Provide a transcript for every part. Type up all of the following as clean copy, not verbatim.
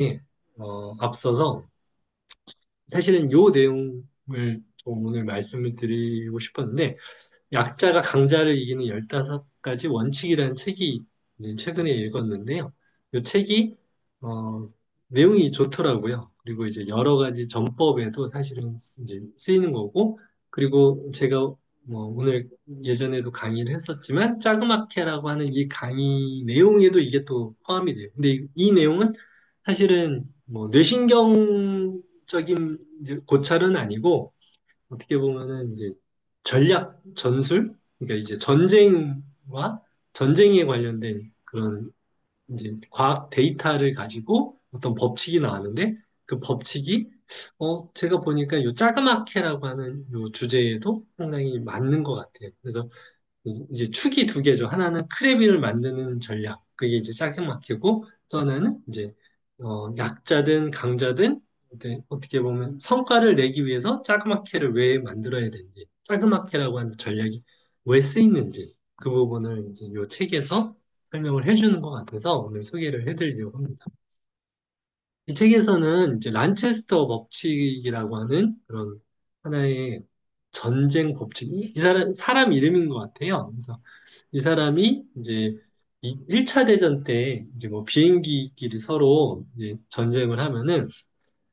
예, 앞서서 사실은 요 내용을 좀 오늘 말씀을 드리고 싶었는데, 약자가 강자를 이기는 15가지 원칙이라는 책이 이제 최근에 읽었는데요. 이 책이 내용이 좋더라고요. 그리고 이제 여러 가지 전법에도 사실은 이제 쓰이는 거고, 그리고 제가 뭐 오늘 예전에도 강의를 했었지만 짜그마케라고 하는 이 강의 내용에도 이게 또 포함이 돼요. 근데 이 내용은 사실은 뭐 뇌신경적인 이제 고찰은 아니고 어떻게 보면은 이제 전략 전술, 그러니까 이제 전쟁과 전쟁에 관련된 그런 이제 과학 데이터를 가지고 어떤 법칙이 나왔는데 그 법칙이 제가 보니까 요 짜그마케라고 하는 요 주제에도 상당히 맞는 것 같아요. 그래서 이제 축이 두 개죠. 하나는 크래비를 만드는 전략. 그게 이제 짜증막히고 또 하나는 이제 약자든 강자든 어떻게 보면 성과를 내기 위해서 짜그마케를 왜 만들어야 되는지, 짜그마케라고 하는 전략이 왜 쓰이는지 그 부분을 이제 이 책에서 설명을 해주는 것 같아서 오늘 소개를 해드리려고 합니다. 이 책에서는 이제 란체스터 법칙이라고 하는 그런 하나의 전쟁 법칙, 이 사람 이름인 것 같아요. 그래서 이 사람이 이제 1차 대전 때 이제 뭐 비행기끼리 서로 이제 전쟁을 하면은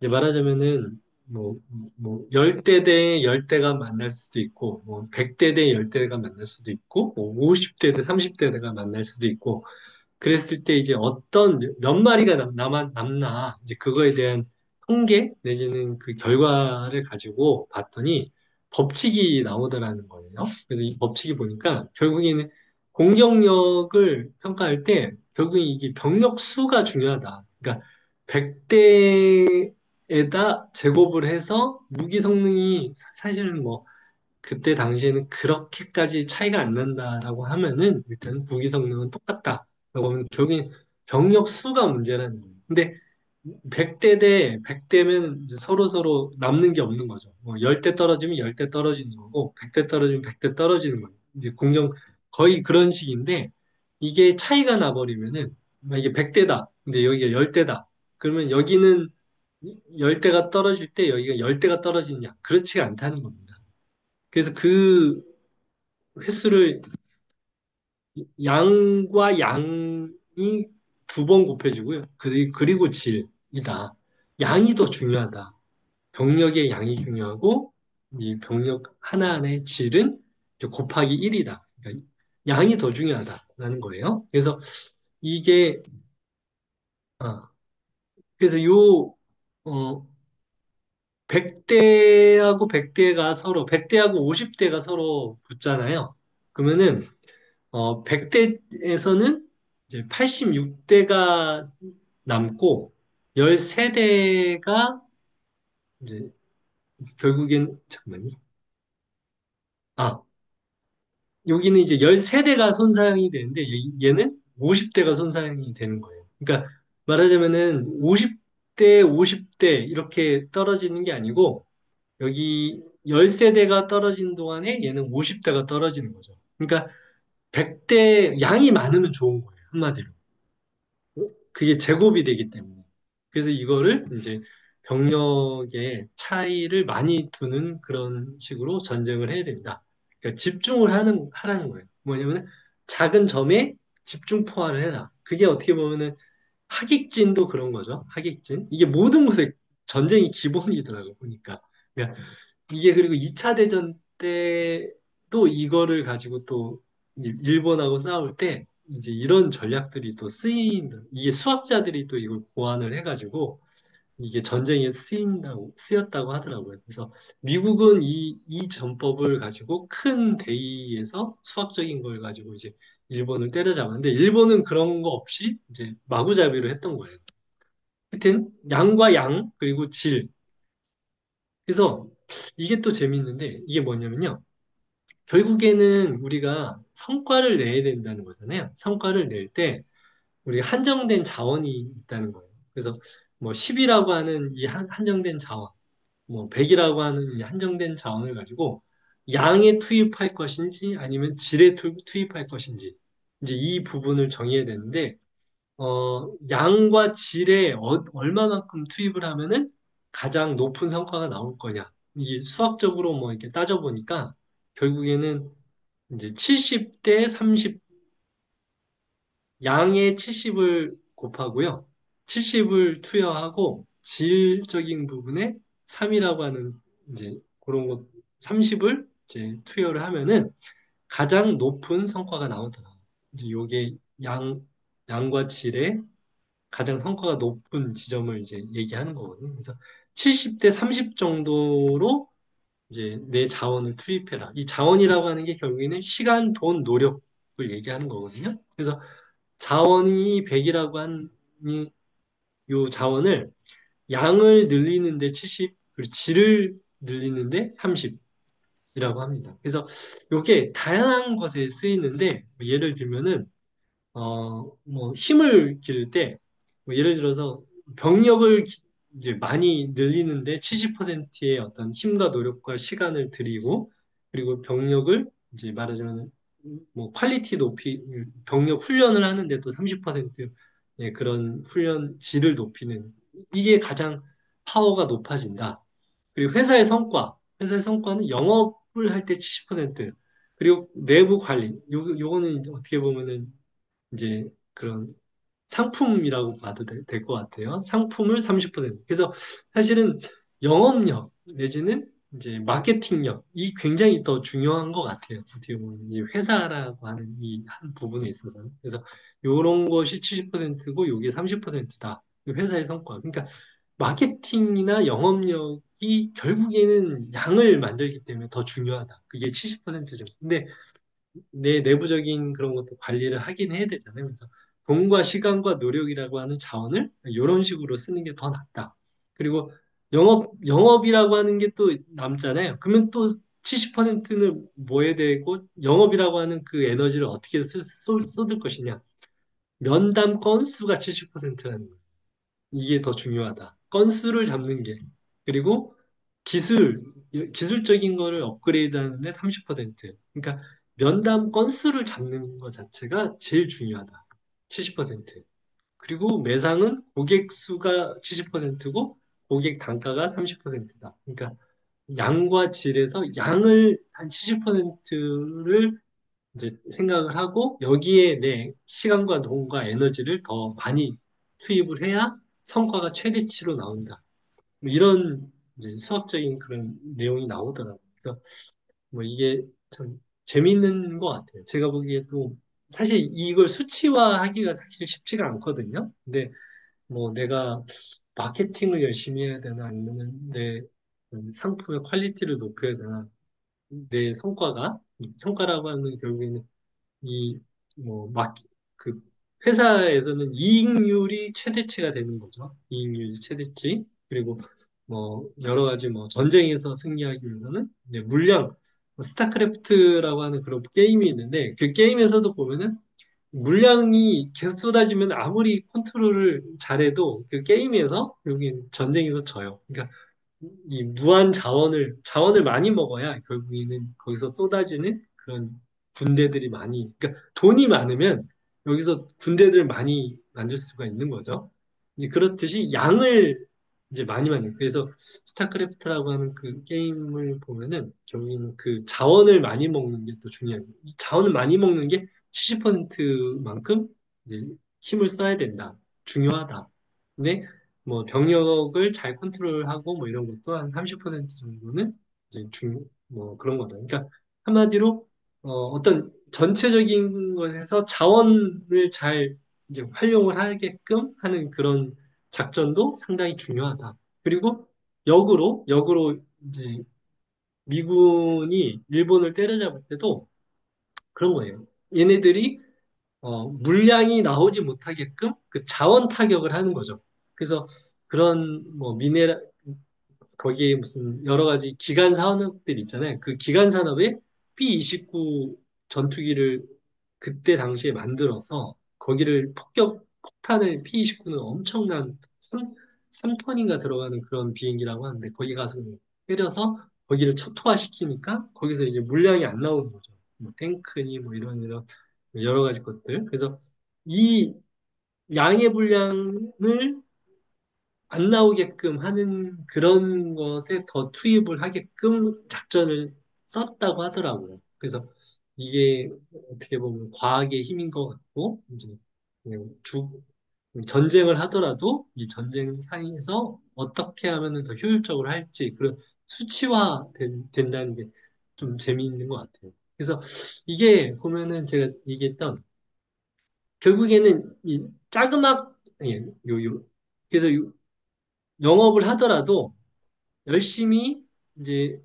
이제 말하자면은 뭐 10대 대 10대가 만날 수도 있고 뭐 100대 대 10대가 만날 수도 있고 뭐 50대 대 30대가 만날 수도 있고 그랬을 때 이제 어떤 몇 마리가 남나 이제 그거에 대한 통계 내지는 그 결과를 가지고 봤더니 법칙이 나오더라는 거예요. 그래서 이 법칙이 보니까 결국에는 공격력을 평가할 때 결국에 이게 병력 수가 중요하다. 그러니까 100대에다 제곱을 해서 무기 성능이 사실은 뭐 그때 당시에는 그렇게까지 차이가 안 난다라고 하면은 일단 무기 성능은 똑같다라고 하면 결국엔 병력 수가 문제라는 거예요. 근데 100대 대 100대면 서로 서로 남는 게 없는 거죠. 뭐 10대 떨어지면 10대 떨어지는 거고 100대 떨어지면 100대 떨어지는 거예요. 이제 공격 거의 그런 식인데 이게 차이가 나버리면은 이게 100대다. 근데 여기가 10대다. 그러면 여기는 10대가 떨어질 때 여기가 10대가 떨어지냐? 그렇지가 않다는 겁니다. 그래서 그 횟수를 양과 양이 두 번 곱해주고요. 그리고 질이다. 양이 더 중요하다. 병력의 양이 중요하고 이 병력 하나하나의 질은 이제 곱하기 1이다. 그러니까 양이 더 중요하다라는 거예요. 그래서 이게 아, 그래서 요 어, 100대하고 100대가 서로 100대하고 50대가 서로 붙잖아요. 그러면은 100대에서는 이제 86대가 남고 13대가 이제 결국엔 잠깐만요. 아, 여기는 이제 13대가 손상이 되는데 얘는 50대가 손상이 되는 거예요. 그러니까 말하자면은 50대, 50대 이렇게 떨어지는 게 아니고 여기 10세대가 떨어지는 동안에 얘는 50대가 떨어지는 거죠. 그러니까 100대 양이 많으면 좋은 거예요. 한마디로. 그게 제곱이 되기 때문에. 그래서 이거를 이제 병력의 차이를 많이 두는 그런 식으로 전쟁을 해야 된다. 그러니까 집중을 하라는 거예요. 뭐냐면 작은 점에 집중 포화를 해라. 그게 어떻게 보면은 하객진도 그런 거죠. 하객진. 이게 모든 것에 전쟁이 기본이더라고요. 보니까. 그러니까 이게 그리고 2차 대전 때도 이거를 가지고 또 일본하고 싸울 때 이제 이런 전략들이 또 이게 수학자들이 또 이걸 고안을 해가지고 이게 전쟁에 쓰였다고 하더라고요. 그래서 미국은 이 전법을 가지고 큰 대의에서 수학적인 걸 가지고 이제 일본을 때려잡았는데 일본은 그런 거 없이 이제 마구잡이로 했던 거예요. 하여튼 양과 양 그리고 질. 그래서 이게 또 재밌는데 이게 뭐냐면요. 결국에는 우리가 성과를 내야 된다는 거잖아요. 성과를 낼 때 우리가 한정된 자원이 있다는 거예요. 그래서 뭐 10이라고 하는 이 한정된 자원, 뭐 100이라고 하는 이 한정된 자원을 가지고 양에 투입할 것인지 아니면 질에 투입할 것인지 이제 이 부분을 정해야 되는데 양과 질에 얼마만큼 투입을 하면은 가장 높은 성과가 나올 거냐. 이게 수학적으로 뭐 이렇게 따져보니까 결국에는 이제 70대 30, 양의 70을 곱하고요. 70을 투여하고 질적인 부분에 3이라고 하는 이제 그런 것 30을 이제 투여를 하면은 가장 높은 성과가 나오더라. 이제 요게 양과 질의 가장 성과가 높은 지점을 이제 얘기하는 거거든요. 그래서 70대 30 정도로 이제 내 자원을 투입해라. 이 자원이라고 하는 게 결국에는 시간, 돈, 노력을 얘기하는 거거든요. 그래서 자원이 100이라고 한 이 자원을 양을 늘리는데 70, 그리고 질을 늘리는데 30이라고 합니다. 그래서 이게 다양한 것에 쓰이는데 예를 들면은 뭐 힘을 기를 때, 뭐 예를 들어서 병력을 이제 많이 늘리는데 70%의 어떤 힘과 노력과 시간을 들이고, 그리고 병력을 이제 말하자면 뭐 퀄리티 높이, 병력 훈련을 하는데 또 30%의 그런 훈련 질을 높이는 이게 가장 파워가 높아진다. 그리고 회사의 성과는 영업을 할 때 70%, 그리고 내부 관리, 요거는 이제 어떻게 보면은 이제 그런 상품이라고 봐도 될 것 같아요. 상품을 30%. 그래서 사실은 영업력 내지는 이제 마케팅력 이 굉장히 더 중요한 것 같아요. 어떻게 보면 이제 회사라고 하는 이 한 부분에 있어서는. 그래서 이런 것이 70%고 이게 30%다. 회사의 성과. 그러니까 마케팅이나 영업력이 결국에는 양을 만들기 때문에 더 중요하다. 그게 70%죠. 근데 내 내부적인 그런 것도 관리를 하긴 해야 되잖아요. 그래서 돈과 시간과 노력이라고 하는 자원을 이런 식으로 쓰는 게 더 낫다. 그리고 영업이라고 하는 게 또 남잖아요. 그러면 또 70%는 뭐 해야 되고, 영업이라고 하는 그 에너지를 어떻게 쏟을 것이냐. 면담 건수가 70%라는 거예요. 이게 더 중요하다. 건수를 잡는 게. 그리고 기술, 기술적인 거를 업그레이드 하는데 30%. 그러니까 면담 건수를 잡는 것 자체가 제일 중요하다. 70%. 그리고 매상은 고객 수가 70%고 고객 단가가 30%다. 그러니까 양과 질에서 양을 한 70%를 이제 생각을 하고 여기에 내 시간과 돈과 에너지를 더 많이 투입을 해야 성과가 최대치로 나온다. 뭐 이런 이제 수학적인 그런 내용이 나오더라고요. 그래서 뭐 이게 참 재밌는 것 같아요. 제가 보기에도 사실 이걸 수치화하기가 사실 쉽지가 않거든요. 근데 뭐 내가 마케팅을 열심히 해야 되나 아니면 내 상품의 퀄리티를 높여야 되나 내 성과라고 하는 결국에는 이, 뭐, 그, 회사에서는 이익률이 최대치가 되는 거죠. 이익률이 최대치. 그리고 뭐, 여러 가지 뭐, 전쟁에서 승리하기 위해서는 이제 물량, 뭐 스타크래프트라고 하는 그런 게임이 있는데, 그 게임에서도 보면은 물량이 계속 쏟아지면 아무리 컨트롤을 잘해도 그 게임에서, 여기 전쟁에서 져요. 그러니까 이 무한 자원을 많이 먹어야 결국에는 거기서 쏟아지는 그런 군대들이 많이, 그러니까 돈이 많으면 여기서 군대들을 많이 만들 수가 있는 거죠. 이제 그렇듯이 양을 이제 많이 만들. 그래서 스타크래프트라고 하는 그 게임을 보면은 결국에는 그 자원을 많이 먹는 게 또 중요해요. 이 자원을 많이 먹는 게 70%만큼 이제 힘을 써야 된다. 중요하다. 근데 뭐 병력을 잘 컨트롤하고 뭐 이런 것도 한 30% 정도는 이제 뭐 그런 거다. 그러니까 한마디로 어떤 전체적인 것에서 자원을 잘 이제 활용을 하게끔 하는 그런 작전도 상당히 중요하다. 그리고 역으로 이제 미군이 일본을 때려잡을 때도 그런 거예요. 얘네들이 물량이 나오지 못하게끔 그 자원 타격을 하는 거죠. 그래서 그런 뭐 거기에 무슨 여러 가지 기간 산업들 있잖아요. 그 기간 산업에 B-29 전투기를 그때 당시에 만들어서 거기를 폭탄을 P-29는 엄청난 3톤인가 들어가는 그런 비행기라고 하는데 거기 가서 때려서 거기를 초토화시키니까 거기서 이제 물량이 안 나오는 거죠. 뭐 탱크니 뭐 이런 여러 가지 것들. 그래서 이 양의 분량을 안 나오게끔 하는 그런 것에 더 투입을 하게끔 작전을 썼다고 하더라고요. 그래서 이게 어떻게 보면 과학의 힘인 것 같고, 이제 그냥 전쟁을 하더라도 이 전쟁 상에서 어떻게 하면 더 효율적으로 할지 그런 수치화 된다는 게 좀 재미있는 것 같아요. 그래서 이게 보면은 제가 얘기했던 결국에는 이 자그맣, 예, 그래서 영업을 하더라도 열심히 이제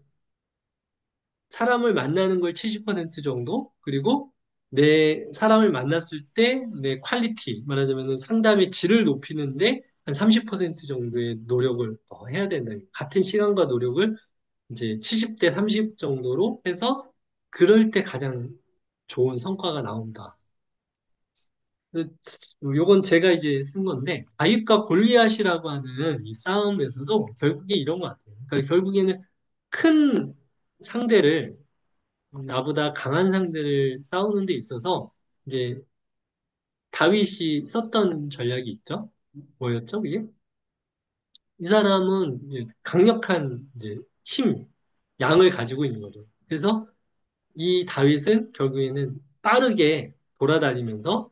사람을 만나는 걸 70% 정도, 그리고 내 사람을 만났을 때 내 퀄리티, 말하자면 상담의 질을 높이는데 한 30% 정도의 노력을 더 해야 된다. 같은 시간과 노력을 이제 70대 30 정도로 해서 그럴 때 가장 좋은 성과가 나온다. 그, 요건 제가 이제 쓴 건데, 다윗과 골리앗이라고 하는 이 싸움에서도 결국에 이런 것 같아요. 그러니까 결국에는 큰 상대를, 나보다 강한 상대를 싸우는 데 있어서, 이제 다윗이 썼던 전략이 있죠? 뭐였죠, 그게? 이 사람은 이제 강력한 이제 힘, 양을 가지고 있는 거죠. 그래서 이 다윗은 결국에는 빠르게 돌아다니면서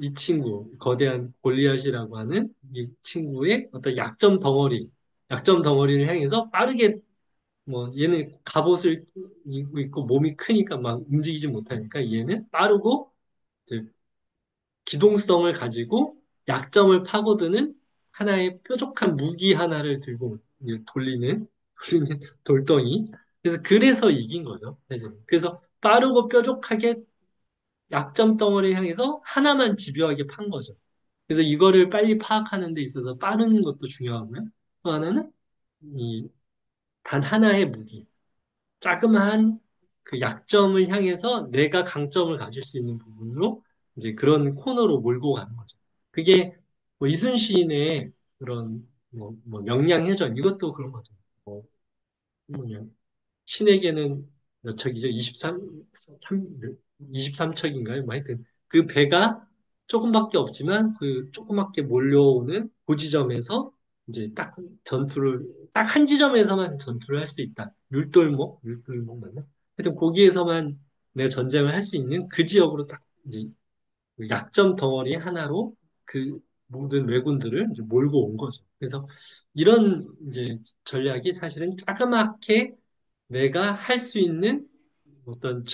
이 친구, 거대한 골리앗이라고 하는 이 친구의 어떤 약점 덩어리를 향해서 빠르게, 뭐, 얘는 갑옷을 입고 있고 몸이 크니까 막 움직이지 못하니까 얘는 빠르고 이제 기동성을 가지고 약점을 파고드는 하나의 뾰족한 무기 하나를 들고 이제 돌리는 돌덩이. 그래서 이긴 거죠. 사실. 그래서 빠르고 뾰족하게 약점 덩어리를 향해서 하나만 집요하게 판 거죠. 그래서 이거를 빨리 파악하는 데 있어서 빠른 것도 중요하고요. 또 하나는 이 단 하나의 무기, 자그마한 그 약점을 향해서 내가 강점을 가질 수 있는 부분으로 이제 그런 코너로 몰고 가는 거죠. 그게 뭐 이순신의 그런 뭐 명량해전 이것도 그런 거죠. 뭐 뭐냐 신에게는 몇 척이죠? 23척인가요? 뭐 하여튼 그 배가 조금밖에 없지만 그 조그맣게 몰려오는 그 지점에서 이제 딱 한 지점에서만 전투를 할 수 있다. 율돌목 맞나? 하여튼 거기에서만 내가 전쟁을 할 수 있는 그 지역으로 딱 이제 그 약점 덩어리 하나로 그 모든 왜군들을 이제 몰고 온 거죠. 그래서 이런 이제 전략이 사실은 자그맣게 내가 할 수 있는 어떤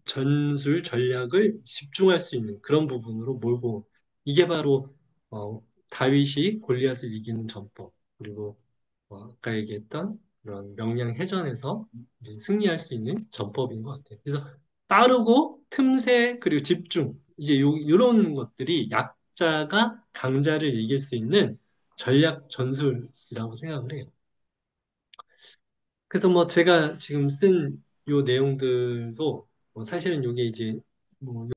전술 전략을 집중할 수 있는 그런 부분으로 몰고 이게 바로 다윗이 골리앗을 이기는 전법 그리고 아까 얘기했던 그런 명량해전에서 이제 승리할 수 있는 전법인 것 같아요. 그래서 빠르고 틈새 그리고 집중 이제 요런 것들이 약자가 강자를 이길 수 있는 전략 전술이라고 생각을 해요. 그래서 뭐 제가 지금 쓴 요 내용들도 사실은 요게 이제 뭐